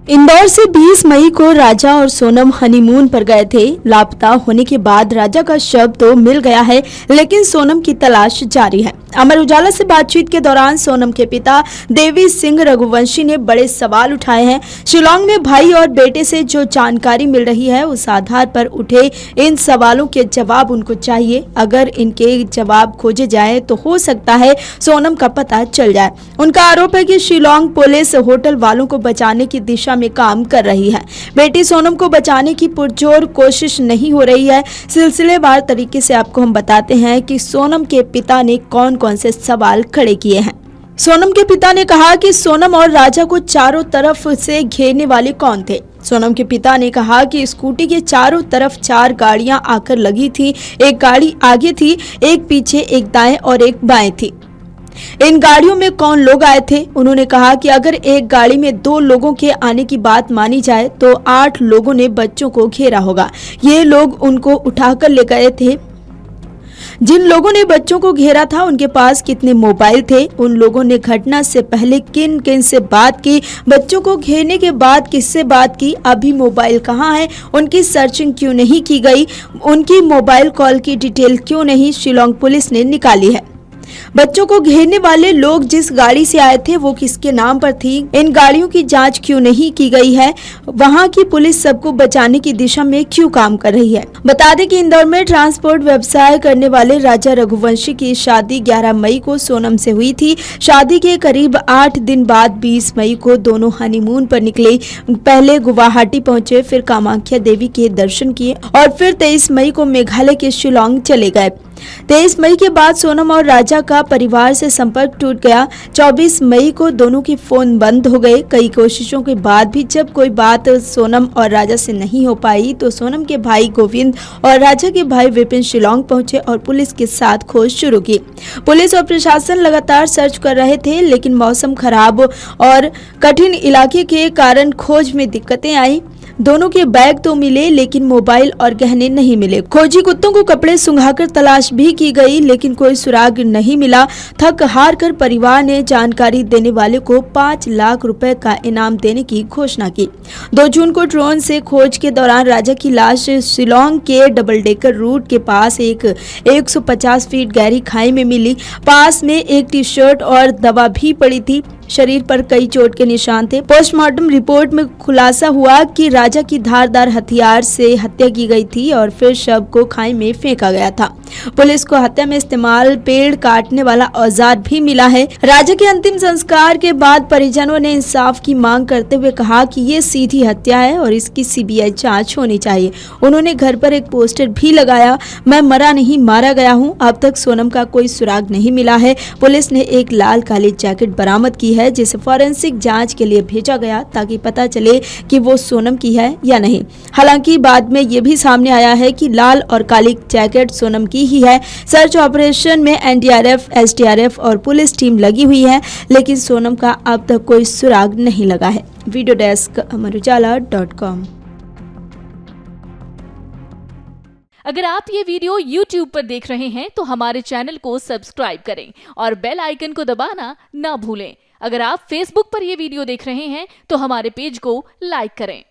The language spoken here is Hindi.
इंदौर से 20 मई को राजा और सोनम हनीमून पर गए थे। लापता होने के बाद राजा का शव तो मिल गया है, लेकिन सोनम की तलाश जारी है। अमर उजाला से बातचीत के दौरान सोनम के पिता देवी सिंह रघुवंशी ने बड़े सवाल उठाए हैं। शिलांग में भाई और बेटे से जो जानकारी मिल रही है, उस आधार पर उठे इन सवालों के जवाब उनको चाहिए। अगर इनके जवाब खोजे जाए तो हो सकता है सोनम का पता चल जाए। उनका आरोप है कि शिलांग पुलिस होटल वालों को बचाने की दिशा में काम कर रही है। बेटी सोनम को बचाने की पुरजोर कोशिश नहीं हो रही है। सिलसिलेवार तरीके से आपको हम बताते हैं कि सोनम के पिता ने कौन कौन से सवाल खड़े किए हैं। सोनम के पिता ने कहा कि सोनम और राजा को चारों तरफ से घेरने वाले कौन थे। सोनम के पिता ने कहा कि स्कूटी के चारों तरफ 4 गाड़ियां आकर लगी थी। एक गाड़ी आगे थी, एक पीछे, एक दाएं और एक बाएं थी। इन गाड़ियों में कौन लोग आए थे? उन्होंने कहा कि अगर एक गाड़ी में 2 लोगों के आने की बात मानी जाए तो 8 लोगों ने बच्चों को घेरा होगा। ये लोग उनको उठाकर ले गए थे। जिन लोगों ने बच्चों को घेरा था उनके पास कितने मोबाइल थे? उन लोगों ने घटना से पहले किन किन से बात की? बच्चों को घेरने के बाद किससे बात की? अभी मोबाइल कहाँ है? उनकी सर्चिंग क्यों नहीं की गई? उनकी मोबाइल कॉल की डिटेल क्यों नहीं शिलांग पुलिस ने निकाली है? बच्चों को घेरने वाले लोग जिस गाड़ी से आए थे वो किसके नाम पर थी? इन गाड़ियों की जांच क्यों नहीं की गई है? वहां की पुलिस सबको बचाने की दिशा में क्यों काम कर रही है? बता दें कि इंदौर में ट्रांसपोर्ट व्यवसाय करने वाले राजा रघुवंशी की शादी 11 मई को सोनम से हुई थी। शादी के करीब 8 दिन बाद 20 मई को दोनों हनीमून पर निकले। पहले गुवाहाटी पहुंचे, फिर कामाख्या देवी के दर्शन किए और फिर 23 मई को मेघालय के शिलांग चले गए। 23 मई के बाद सोनम और राजा का परिवार से संपर्क टूट गया। 24 मई को दोनों के फोन बंद हो गए। कई कोशिशों के बाद भी जब कोई बात सोनम और राजा से नहीं हो पाई तो सोनम के भाई गोविंद और राजा के भाई विपिन शिलांग पहुंचे और पुलिस के साथ खोज शुरू की। पुलिस और प्रशासन लगातार सर्च कर रहे थे, लेकिन मौसम खराब और कठिन इलाके के कारण खोज में दिक्कतें आई। दोनों के बैग तो मिले, लेकिन मोबाइल और गहने नहीं मिले। खोजी कुत्तों को कपड़े सुंघाकर तलाश भी की गई, लेकिन कोई सुराग नहीं मिला। थक हार कर परिवार ने जानकारी देने वाले को 5 लाख रुपए का इनाम देने की घोषणा की। 2 जून को ड्रोन से खोज के दौरान राजा की लाश शिलांग के डबल डेकर रूट के पास एक 150 फीट गहरी खाई में मिली। पास में एक टी शर्ट और दवा भी पड़ी थी। शरीर पर कई चोट के निशान थे। पोस्टमार्टम रिपोर्ट में खुलासा हुआ कि राजा की धारदार हथियार से हत्या की गई थी और फिर शव को खाई में फेंका गया था। पुलिस को हत्या में इस्तेमाल पेड़ काटने वाला औजार भी मिला है। राजा के अंतिम संस्कार के बाद परिजनों ने इंसाफ की मांग करते हुए कहा कि ये सीधी हत्या है और इसकी सीबीआई जांच होनी चाहिए। उन्होंने घर पर एक पोस्टर भी लगाया, मैं मरा नहीं मारा गया हूँ। अब तक सोनम का कोई सुराग नहीं मिला है। पुलिस ने एक लाल काली जैकेट बरामद की है, जिसे फॉरेंसिक जांच के लिए भेजा गया ताकि पता चले कि वो सोनम की है या नहीं। हालांकि बाद में ये भी सामने आया है कि लाल और काली जैकेट सोनम की ही है। सर्च ऑपरेशन में एनडीआरएफ, एसडीआरएफ और पुलिस टीम लगी हुई है, लेकिन सोनम का अब तक कोई सुराग नहीं लगा है। Video desk amarujala.com। अगर आप ये वीडियो YouTube पर देख रहे हैं तो हमारे चैनल को सब्सक्राइब करें और बेल आइकन को दबाना ना भूलें। अगर आप Facebook पर ये वीडियो देख रहे हैं तो हमारे पेज को लाइक करें।